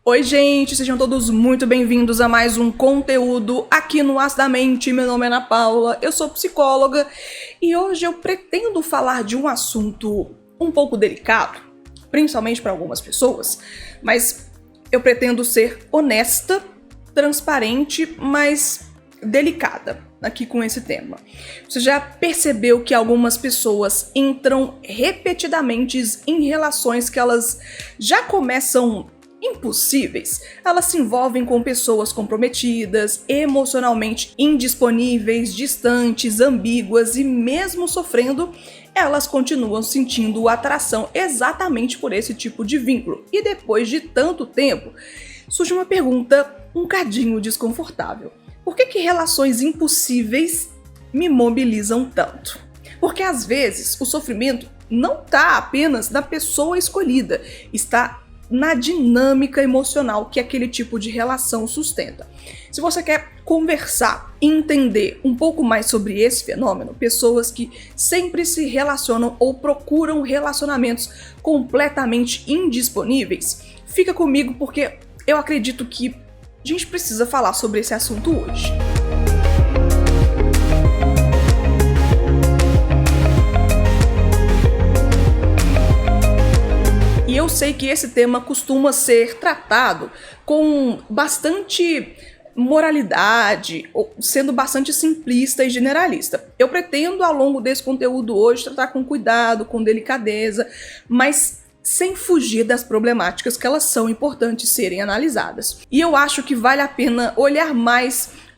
Oi gente, sejam todos muito bem-vindos a mais um conteúdo aqui no Acidamente. Meu nome é Ana Paula, eu sou psicóloga e hoje eu pretendo falar de um assunto um pouco delicado, principalmente para algumas pessoas, mas eu pretendo ser honesta, transparente, mas delicada aqui com esse tema. Você já percebeu que algumas pessoas entram repetidamente em relações que elas já começam impossíveis? Elas se envolvem com pessoas comprometidas, emocionalmente indisponíveis, distantes, ambíguas e mesmo sofrendo, elas continuam sentindo atração exatamente por esse tipo de vínculo. E depois de tanto tempo, surge uma pergunta um cadinho desconfortável. Por que relações impossíveis me mobilizam tanto? Porque às vezes o sofrimento não está apenas na pessoa escolhida, está na dinâmica emocional que aquele tipo de relação sustenta. Se você quer conversar e entender um pouco mais sobre esse fenômeno, pessoas que sempre se relacionam ou procuram relacionamentos completamente indisponíveis, fica comigo porque eu acredito que a gente precisa falar sobre esse assunto hoje. E eu sei que esse tema costuma ser tratado com bastante moralidade, ou sendo bastante simplista e generalista. Eu pretendo, ao longo desse conteúdo hoje, tratar com cuidado, com delicadeza, mas sem fugir das problemáticas que elas são importantes serem analisadas. E eu acho que vale a pena olhar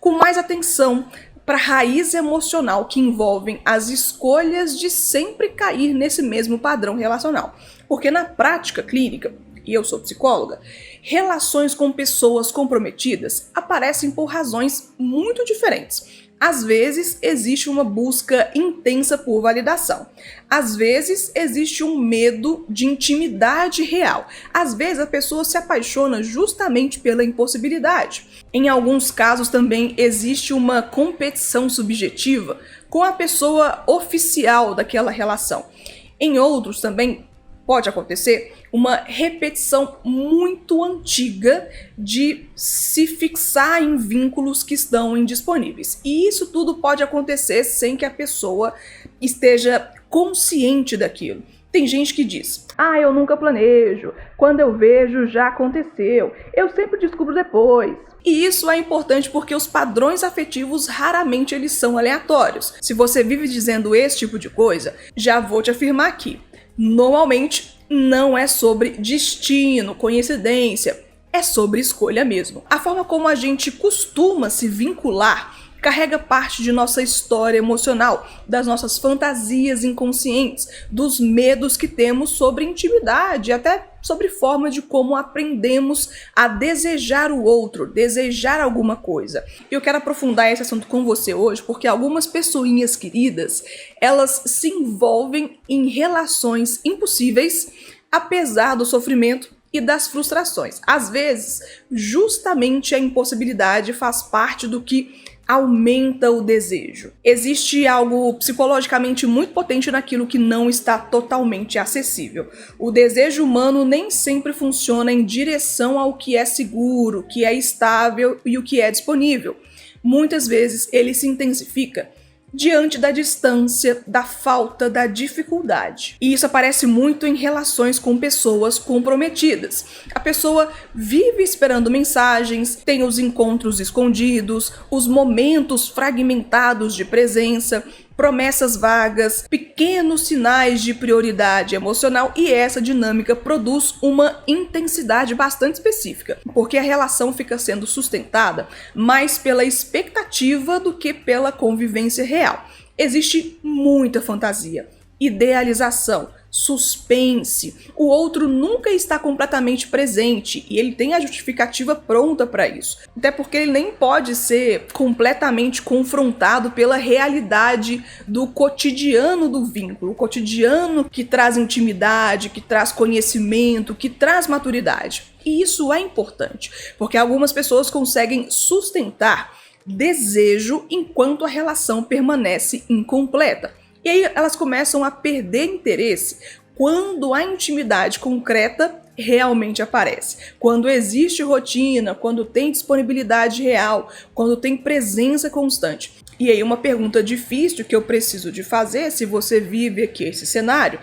com mais atenção para a raiz emocional que envolvem as escolhas de sempre cair nesse mesmo padrão relacional. Porque na prática clínica, e eu sou psicóloga, relações com pessoas comprometidas aparecem por razões muito diferentes. Às vezes existe uma busca intensa por validação. Às vezes existe um medo de intimidade real. Às vezes a pessoa se apaixona justamente pela impossibilidade. Em alguns casos também existe uma competição subjetiva com a pessoa oficial daquela relação. Em outros também pode acontecer uma repetição muito antiga de se fixar em vínculos que estão indisponíveis. E isso tudo pode acontecer sem que a pessoa esteja consciente daquilo. Tem gente que diz: eu nunca planejo, quando eu vejo já aconteceu, eu sempre descubro depois. E isso é importante porque os padrões afetivos raramente eles são aleatórios. Se você vive dizendo esse tipo de coisa, já vou te afirmar aqui. Normalmente não é sobre destino, coincidência, é sobre escolha mesmo. A forma como a gente costuma se vincular carrega parte de nossa história emocional, das nossas fantasias inconscientes, dos medos que temos sobre intimidade, até sobre forma de como aprendemos a desejar o outro, desejar alguma coisa. Eu quero aprofundar esse assunto com você hoje, porque algumas pessoinhas queridas, elas se envolvem em relações impossíveis, apesar do sofrimento e das frustrações. Às vezes, justamente a impossibilidade faz parte do que aumenta o desejo. Existe algo psicologicamente muito potente naquilo que não está totalmente acessível. O desejo humano nem sempre funciona em direção ao que é seguro, o que é estável e o que é disponível. Muitas vezes ele se intensifica diante da distância, da falta, da dificuldade. E isso aparece muito em relações com pessoas comprometidas. A pessoa vive esperando mensagens, tem os encontros escondidos, os momentos fragmentados de presença, promessas vagas, pequenos sinais de prioridade emocional, e essa dinâmica produz uma intensidade bastante específica, porque a relação fica sendo sustentada mais pela expectativa do que pela convivência real. Existe muita fantasia, idealização, suspense. O outro nunca está completamente presente e ele tem a justificativa pronta para isso. Até porque ele nem pode ser completamente confrontado pela realidade do cotidiano do vínculo, o cotidiano que traz intimidade, que traz conhecimento, que traz maturidade. E isso é importante, porque algumas pessoas conseguem sustentar desejo enquanto a relação permanece incompleta. E aí elas começam a perder interesse quando a intimidade concreta realmente aparece. Quando existe rotina, quando tem disponibilidade real, quando tem presença constante. E aí uma pergunta difícil que eu preciso de fazer, se você vive aqui esse cenário,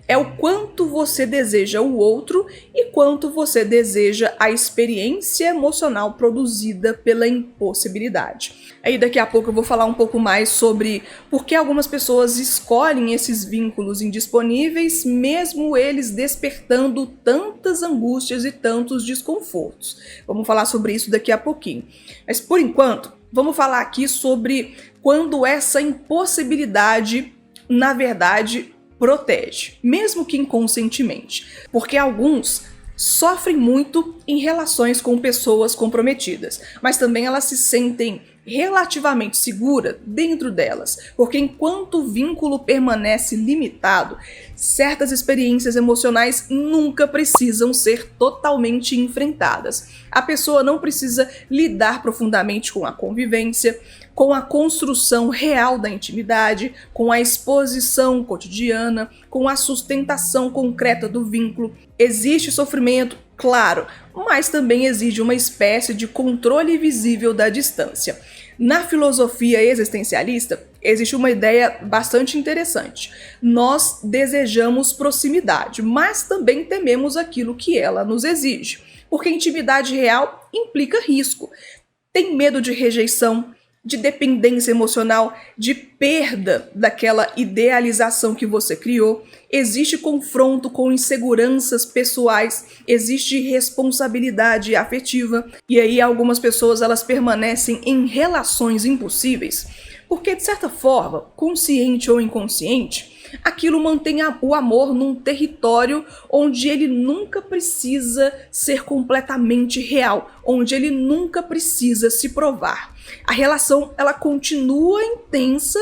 é o quanto você deseja o outro e quanto você deseja a experiência emocional produzida pela impossibilidade. Aí daqui a pouco eu vou falar um pouco mais sobre por que algumas pessoas escolhem esses vínculos indisponíveis, mesmo eles despertando tantas angústias e tantos desconfortos. Vamos falar sobre isso daqui a pouquinho. Mas por enquanto, vamos falar aqui sobre quando essa impossibilidade, na verdade, protege, mesmo que inconscientemente, porque alguns sofrem muito em relações com pessoas comprometidas, mas também elas se sentem relativamente seguras dentro delas, porque enquanto o vínculo permanece limitado, certas experiências emocionais nunca precisam ser totalmente enfrentadas. A pessoa não precisa lidar profundamente com a convivência, com a construção real da intimidade, com a exposição cotidiana, com a sustentação concreta do vínculo. Existe sofrimento, claro, mas também exige uma espécie de controle visível da distância. Na filosofia existencialista, existe uma ideia bastante interessante. Nós desejamos proximidade, mas também tememos aquilo que ela nos exige, porque intimidade real implica risco. Tem medo de rejeição, de dependência emocional, de perda daquela idealização que você criou. Existe confronto com inseguranças pessoais, existe responsabilidade afetiva, e aí algumas pessoas elas permanecem em relações impossíveis, porque de certa forma, consciente ou inconsciente, aquilo mantém o amor num território onde ele nunca precisa ser completamente real, onde ele nunca precisa se provar. A relação ela continua intensa,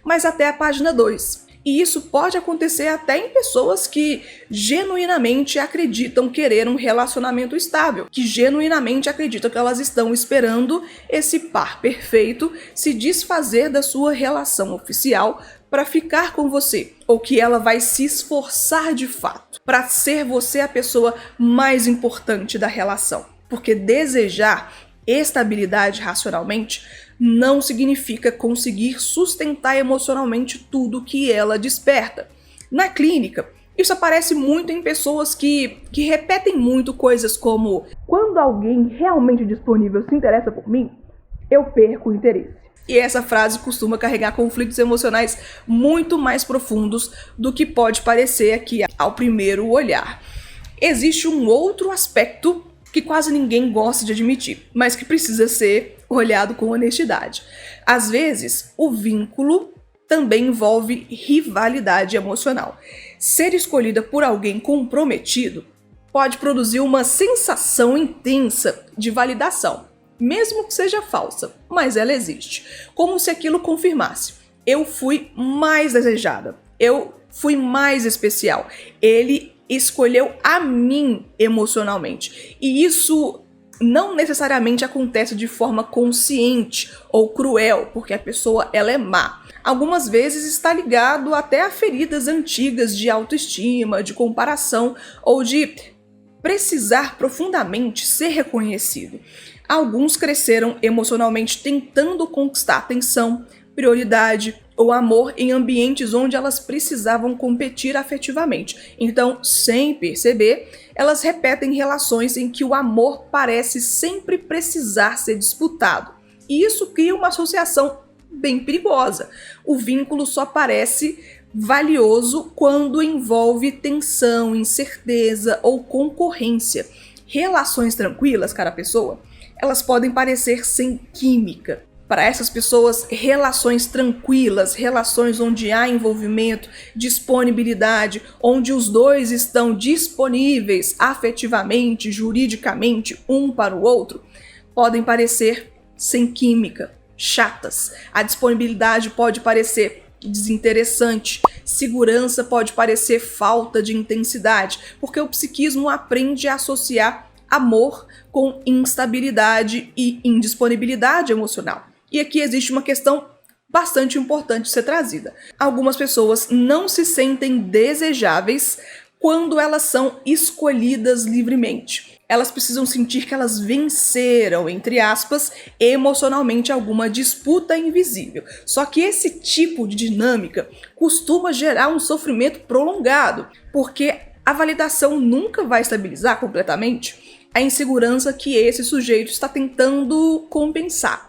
mas até a página 2. E isso pode acontecer até em pessoas que genuinamente acreditam querer um relacionamento estável, que genuinamente acreditam que elas estão esperando esse par perfeito se desfazer da sua relação oficial para ficar com você, ou que ela vai se esforçar de fato para ser você a pessoa mais importante da relação. Porque desejar estabilidade racionalmente não significa conseguir sustentar emocionalmente tudo que ela desperta. Na clínica, isso aparece muito em pessoas que repetem muito coisas como: quando alguém realmente disponível se interessa por mim, eu perco o interesse. E essa frase costuma carregar conflitos emocionais muito mais profundos do que pode parecer aqui ao primeiro olhar. Existe um outro aspecto que quase ninguém gosta de admitir, mas que precisa ser olhado com honestidade. Às vezes, o vínculo também envolve rivalidade emocional. Ser escolhida por alguém comprometido pode produzir uma sensação intensa de validação, mesmo que seja falsa, mas ela existe. Como se aquilo confirmasse: eu fui mais desejada, eu fui mais especial, ele escolheu a mim emocionalmente. E isso não necessariamente acontece de forma consciente ou cruel, porque a pessoa ela é má. Algumas vezes está ligado até a feridas antigas de autoestima, de comparação ou de precisar profundamente ser reconhecido. Alguns cresceram emocionalmente tentando conquistar atenção, prioridade ou amor em ambientes onde elas precisavam competir afetivamente. Então, sem perceber, elas repetem relações em que o amor parece sempre precisar ser disputado. E isso cria uma associação bem perigosa. O vínculo só parece valioso quando envolve tensão, incerteza ou concorrência. Relações tranquilas, cara pessoa, elas podem parecer sem química. Para essas pessoas, relações tranquilas, relações onde há envolvimento, disponibilidade, onde os dois estão disponíveis afetivamente, juridicamente, um para o outro, podem parecer sem química, chatas. A disponibilidade pode parecer desinteressante, segurança pode parecer falta de intensidade, porque o psiquismo aprende a associar amor com instabilidade e indisponibilidade emocional. E aqui existe uma questão bastante importante de ser trazida. Algumas pessoas não se sentem desejáveis quando elas são escolhidas livremente. Elas precisam sentir que elas venceram, entre aspas, emocionalmente alguma disputa invisível. Só que esse tipo de dinâmica costuma gerar um sofrimento prolongado, porque a validação nunca vai estabilizar completamente a insegurança que esse sujeito está tentando compensar.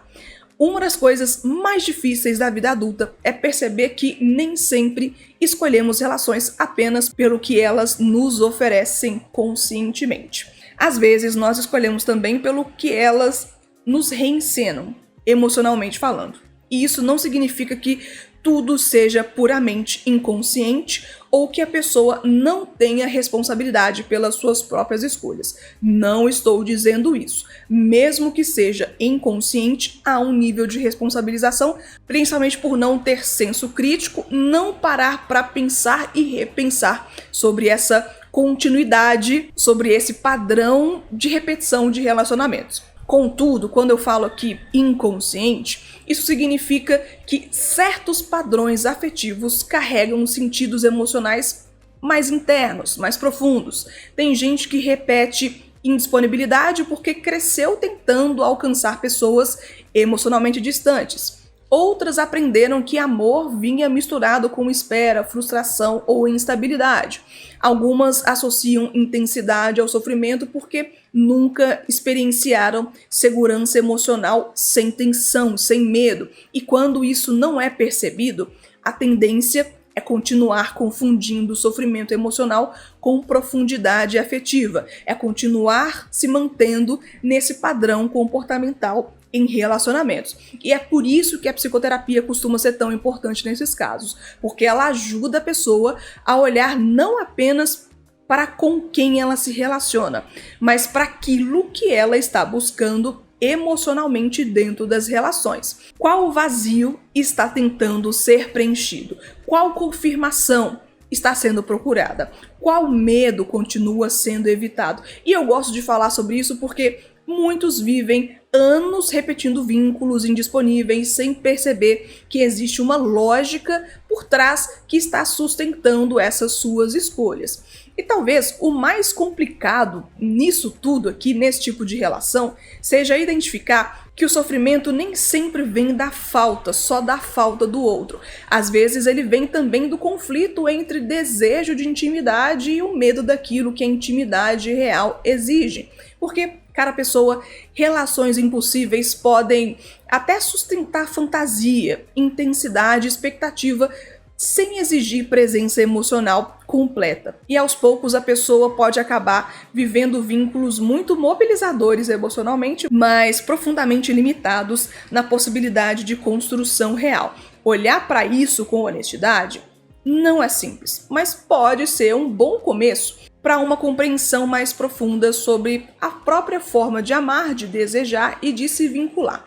Uma das coisas mais difíceis da vida adulta é perceber que nem sempre escolhemos relações apenas pelo que elas nos oferecem conscientemente. Às vezes, nós escolhemos também pelo que elas nos reencenam, emocionalmente falando. E isso não significa que tudo seja puramente inconsciente ou que a pessoa não tenha responsabilidade pelas suas próprias escolhas. Não estou dizendo isso. Mesmo que seja inconsciente, há um nível de responsabilização, principalmente por não ter senso crítico, não parar para pensar e repensar sobre essa continuidade, sobre esse padrão de repetição de relacionamentos. Contudo, quando eu falo aqui inconsciente, isso significa que certos padrões afetivos carregam sentidos emocionais mais internos, mais profundos. Tem gente que repete indisponibilidade porque cresceu tentando alcançar pessoas emocionalmente distantes. Outras aprenderam que amor vinha misturado com espera, frustração ou instabilidade. Algumas associam intensidade ao sofrimento porque nunca experienciaram segurança emocional sem tensão, sem medo. E quando isso não é percebido, a tendência é continuar confundindo o sofrimento emocional com profundidade afetiva. É continuar se mantendo nesse padrão comportamental em relacionamentos. E é por isso que a psicoterapia costuma ser tão importante nesses casos, porque ela ajuda a pessoa a olhar não apenas para com quem ela se relaciona, mas para aquilo que ela está buscando emocionalmente dentro das relações. Qual vazio está tentando ser preenchido? Qual confirmação está sendo procurada? Qual medo continua sendo evitado? E eu gosto de falar sobre isso porque muitos vivem anos repetindo vínculos indisponíveis sem perceber que existe uma lógica por trás que está sustentando essas suas escolhas. E talvez o mais complicado nisso tudo aqui, nesse tipo de relação, seja identificar que o sofrimento nem sempre vem da falta, só da falta do outro. Às vezes ele vem também do conflito entre desejo de intimidade e o medo daquilo que a intimidade real exige. Porque, cara pessoa, relações impossíveis podem até sustentar fantasia, intensidade, expectativa, sem exigir presença emocional completa. E aos poucos a pessoa pode acabar vivendo vínculos muito mobilizadores emocionalmente, mas profundamente limitados na possibilidade de construção real. Olhar para isso com honestidade não é simples, mas pode ser um bom começo para uma compreensão mais profunda sobre a própria forma de amar, de desejar e de se vincular.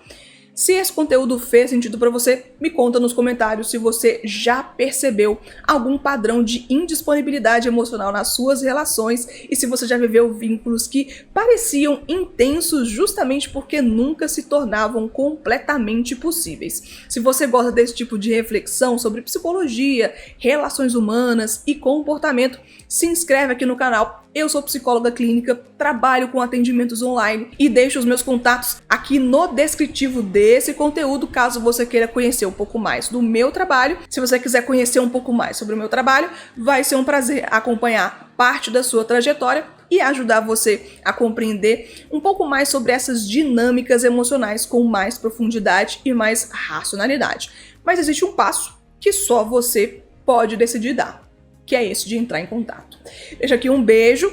Se esse conteúdo fez sentido para você, me conta nos comentários se você já percebeu algum padrão de indisponibilidade emocional nas suas relações e se você já viveu vínculos que pareciam intensos justamente porque nunca se tornavam completamente possíveis. Se você gosta desse tipo de reflexão sobre psicologia, relações humanas e comportamento, se inscreve aqui no canal. Eu sou psicóloga clínica, trabalho com atendimentos online e deixo os meus contatos aqui no descritivo desse conteúdo, caso você queira conhecer um pouco mais do meu trabalho. Se você quiser conhecer um pouco mais sobre o meu trabalho, vai ser um prazer acompanhar parte da sua trajetória e ajudar você a compreender um pouco mais sobre essas dinâmicas emocionais com mais profundidade e mais racionalidade. Mas existe um passo que só você pode decidir dar, que é esse de entrar em contato. Deixa aqui um beijo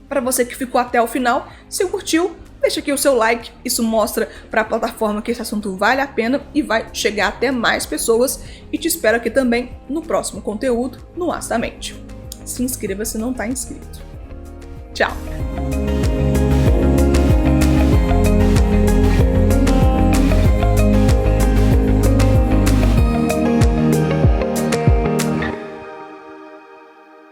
para você que ficou até o final. Se curtiu, deixa aqui o seu like. Isso mostra para a plataforma que esse assunto vale a pena e vai chegar até mais pessoas. E te espero aqui também no próximo conteúdo no Astamente. Se inscreva se não está inscrito. Tchau!